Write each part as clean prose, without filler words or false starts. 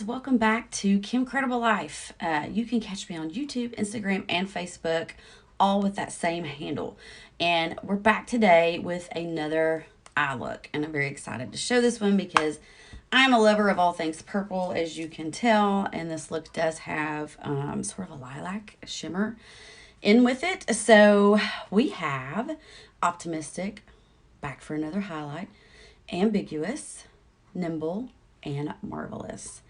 welcome back to KimKredibleLife. You can catch me on YouTube, Instagram, and Facebook, all with that same handle. And we're back today with another eye look, and I'm very excited to show this one because I'm a lover of all things purple, as you can tell, and this look does have sort of a lilac shimmer in with it. So we have Optimistic, back for another highlight, Ambiguous, Nimble, and Marvelous.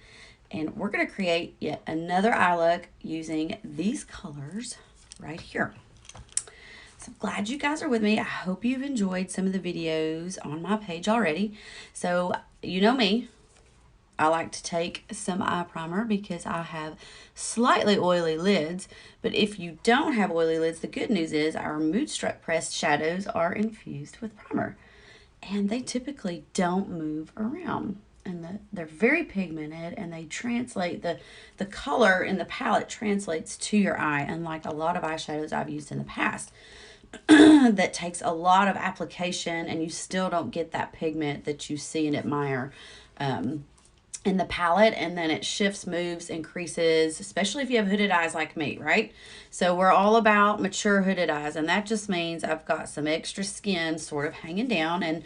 And we're going to create yet another eye look using these colors right here. So I'm glad you guys are with me. I hope you've enjoyed some of the videos on my page already. So you know me, I like to take some eye primer because I have slightly oily lids. But if you don't have oily lids, the good news is our Moodstruck pressed shadows are infused with primer. And they typically don't move around. And they're very pigmented, and they translate, the color in the palette translates to your eye, unlike a lot of eyeshadows I've used in the past that takes a lot of application and you still don't get that pigment that you see and admire in the palette, and then it shifts, moves, increases, especially if you have hooded eyes like me, right? So we're all about mature hooded eyes, and that just means I've got some extra skin sort of hanging down, and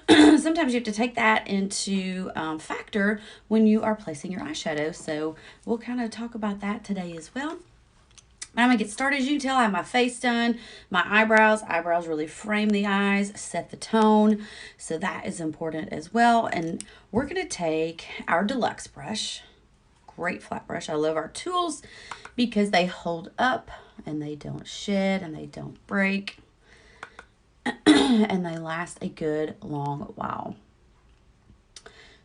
sometimes you have to take that into factor when you are placing your eyeshadow. So we'll kind of talk about that today as well. I'm going to get started. As you can tell, I have my face done, my eyebrows. Eyebrows really frame the eyes, set the tone. So that is important as well. And we're going to take our deluxe brush, great flat brush. I love our tools because they hold up and they don't shed and they don't break. And they last a good long while.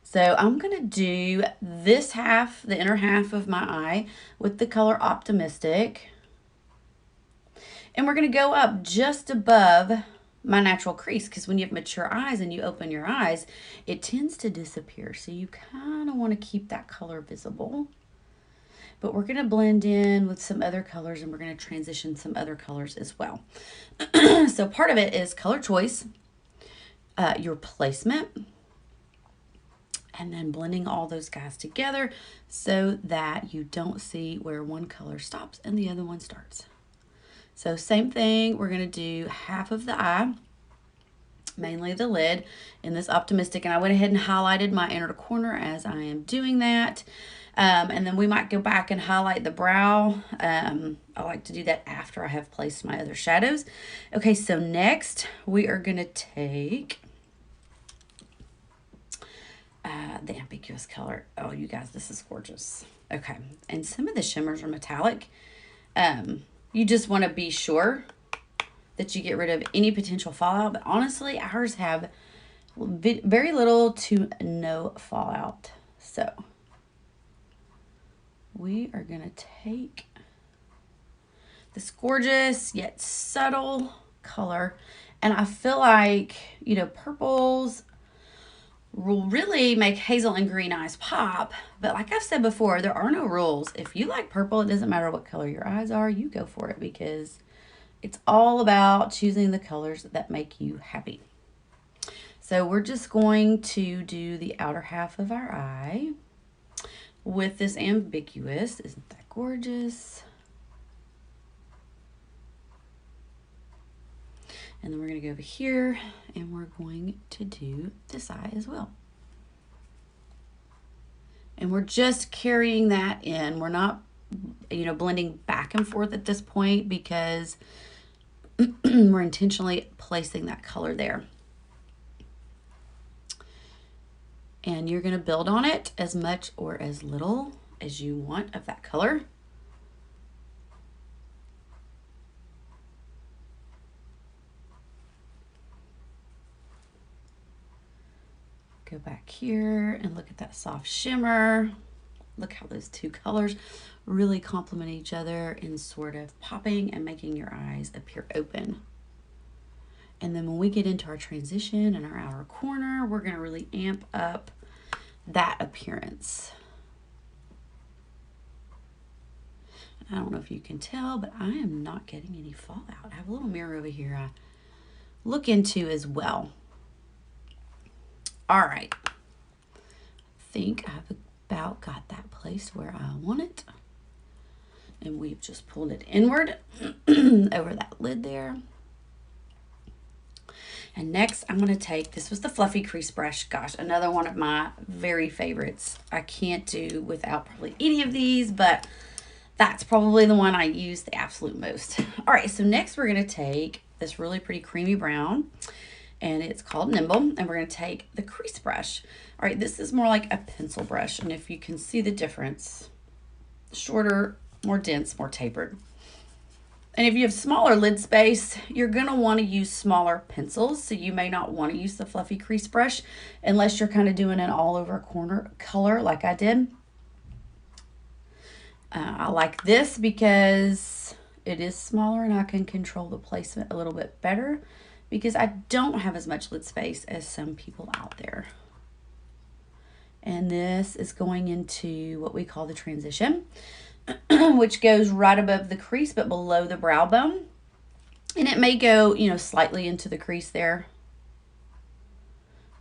So I'm going to do this half, the inner half of my eye, with the color Optimistic. And we're going to go up just above my natural crease, because when you have mature eyes and you open your eyes, it tends to disappear. So you kind of want to keep that color visible. But we're going to blend in with some other colors, and we're going to transition some other colors as well. So part of it is color choice, your placement, and then blending all those guys together so that you don't see where one color stops and the other one starts. So same thing, we're going to do half of the eye, mainly the lid, in this Optimistic, and I went ahead and highlighted my inner corner as I am doing that. And then we might go back and highlight the brow. I like to do that after I have placed my other shadows. Okay, so next we are going to take the Ambiguous color. Oh, you guys, this is gorgeous. Okay, and some of the shimmers are metallic. You just want to be sure that you get rid of any potential fallout, but honestly, ours have very little to no fallout. So we are going to take this gorgeous yet subtle color, and I feel like, you know, purples will really make hazel and green eyes pop, but like I've said before, there are no rules. If you like purple, it doesn't matter what color your eyes are, you go for it, because it's all about choosing the colors that make you happy. So we're just going to do the outer half of our eye with this Ambiguous. Isn't that gorgeous? And then we're going to go over here and we're going to do this eye as well. And we're just carrying that in. We're not, you know, blending back and forth at this point because we're intentionally placing that color there. And you're going to build on it as much or as little as you want of that color. Go back here and look at that soft shimmer. Look how those two colors really complement each other in sort of popping and making your eyes appear open. And then when we get into our transition and our outer corner, we're going to really amp up that appearance. I don't know if you can tell, but I am not getting any fallout. I have a little mirror over here I look into as well. All right. I think I have about got that placed where I want it. And we've just pulled it inward over that lid there. And next I'm going to take, this was the fluffy crease brush. Gosh, another one of my very favorites. I can't do without probably any of these, but that's probably the one I use the absolute most. All right, so next we're going to take this really pretty creamy brown, and it's called Nimble, and we're going to take the crease brush. All right, this is more like a pencil brush, and if you can see the difference, shorter, more dense, more tapered. And if you have smaller lid space, you're going to want to use smaller pencils, so you may not want to use the fluffy crease brush unless you're kind of doing an all over corner color like I did. I like this because it is smaller and I can control the placement a little bit better because I don't have as much lid space as some people out there. And this is going into what we call the transition, which goes right above the crease but below the brow bone. And it may go, you know, slightly into the crease there.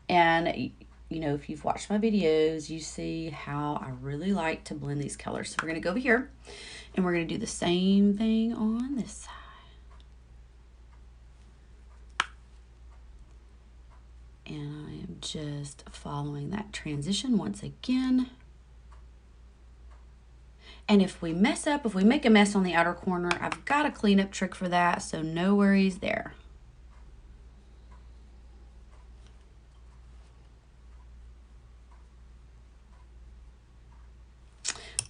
And you know, if you've watched my videos, you see how I really like to blend these colors. So we're going to go over here and we're going to do the same thing on this side. And I am just following that transition once again. And if we mess up, if we make a mess on the outer corner, I've got a cleanup trick for that, so no worries there.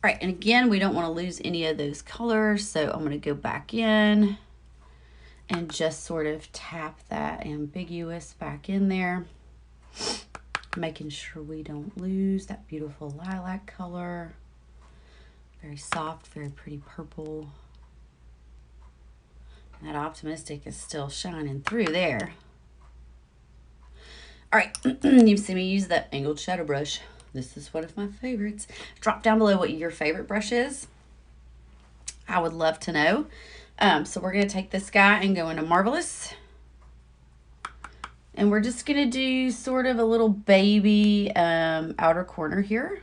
All right, and again, we don't want to lose any of those colors, so I'm going to go back in and just sort of tap that ambiguous back in there, making sure we don't lose that beautiful lilac color. Very soft, very pretty purple. And that optimistic is still shining through there. All right, you've seen me use that angled shadow brush. This is one of my favorites. Drop down below what your favorite brush is. I would love to know. So we're going to take this guy and go into Marvelous. And we're just going to do sort of a little baby outer corner here,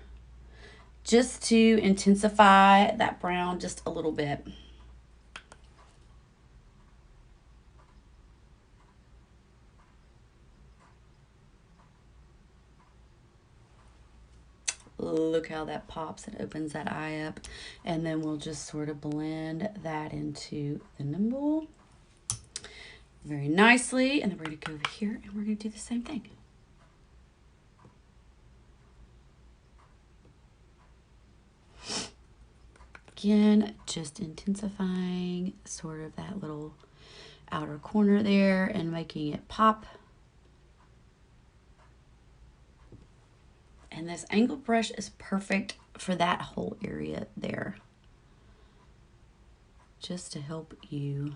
just to intensify that brown just a little bit. Look how that pops and opens that eye up. And then we'll just sort of blend that into the Nimble very nicely. And then we're going to go over here and we're going to do the same thing. Again, just intensifying sort of that little outer corner there and making it pop. And this angled brush is perfect for that whole area there, just to help you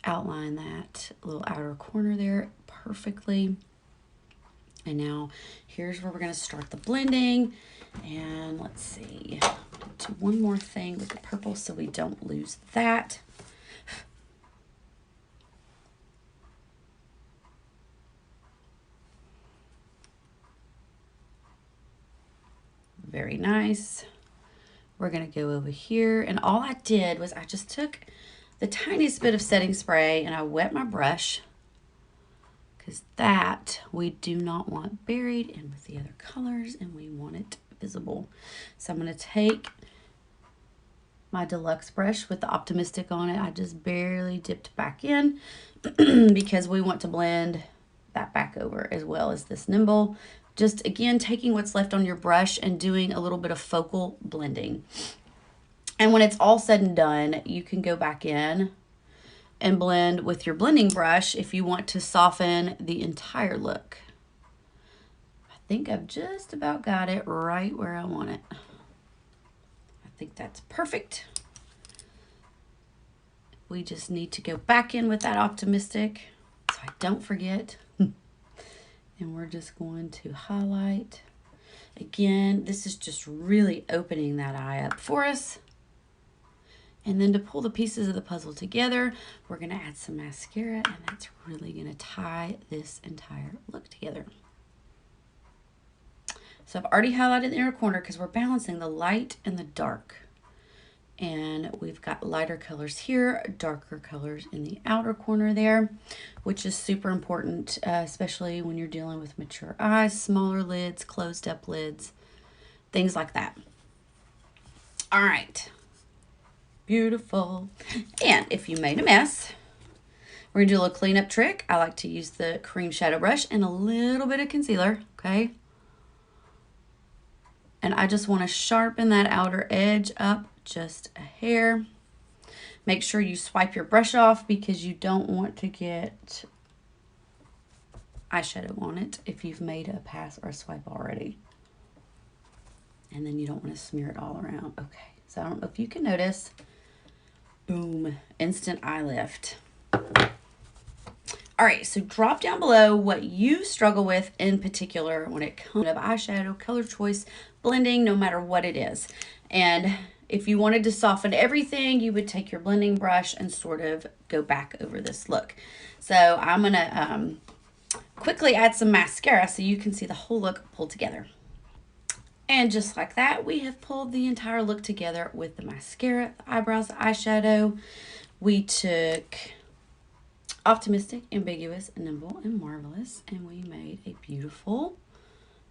outline that little outer corner there perfectly. And now here's where we're going to start the blending. And let's see, do one more thing with the purple so we don't lose that. Very nice. We're going to go over here, and all I did was I just took the tiniest bit of setting spray and I wet my brush, because that we do not want buried in with the other colors and we want it visible. So I'm going to take my deluxe brush with the optimistic on it. I just barely dipped back in because we want to blend that back over as well as this Nimble. Just again, taking what's left on your brush and doing a little bit of focal blending. And when it's all said and done, you can go back in and blend with your blending brush if you want to soften the entire look. I think I've just about got it right where I want it. I think that's perfect. We just need to go back in with that optimistic so I don't forget. And we're just going to highlight. Again, this is just really opening that eye up for us. And then to pull the pieces of the puzzle together, we're going to add some mascara, and that's really going to tie this entire look together. So I've already highlighted the inner corner because we're balancing the light and the dark. And we've got lighter colors here, darker colors in the outer corner there, which is super important, especially when you're dealing with mature eyes, smaller lids, closed up lids, things like that. All right. Beautiful. And if you made a mess, we're going to do a little cleanup trick. I like to use the cream shadow brush and a little bit of concealer, okay? And I just want to sharpen that outer edge up just a hair. Make sure you swipe your brush off because you don't want to get eyeshadow on it if you've made a pass or a swipe already. And then you don't want to smear it all around. Okay, so I don't know if you can notice. Boom, instant eye lift. All right, so drop down below what you struggle with in particular when it comes to eyeshadow, color choice, blending, no matter what it is. And if you wanted to soften everything, you would take your blending brush and sort of go back over this look. So I'm gonna quickly add some mascara so you can see the whole look pulled together. And just like that, we have pulled the entire look together with the mascara, the eyebrows, the eyeshadow. We took Optimistic, Ambiguous, Nimble, and Marvelous, and we made a beautiful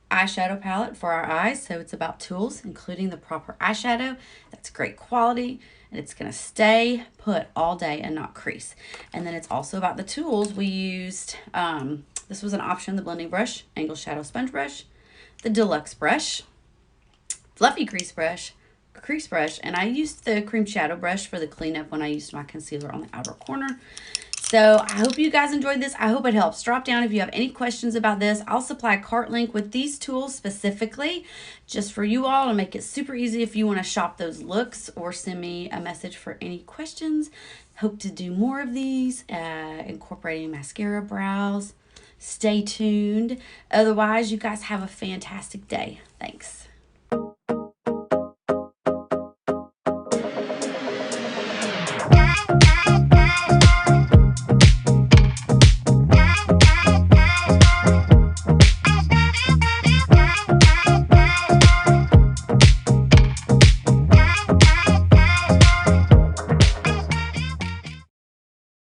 eyeshadow palette for our eyes. So it's about tools, including the proper eyeshadow that's great quality, and it's going to stay put all day and not crease. And then it's also about the tools we used. This was an option: the blending brush, angle shadow sponge brush, the deluxe brush, fluffy crease brush, and I used the cream shadow brush for the cleanup when I used my concealer on the outer corner. So I hope you guys enjoyed this. I hope it helps. Drop down if you have any questions about this. I'll supply a cart link with these tools specifically just for you all to make it super easy if you want to shop those looks or send me a message for any questions. Hope to do more of these, incorporating mascara, brows. Stay tuned. Otherwise, you guys have a fantastic day. Thanks.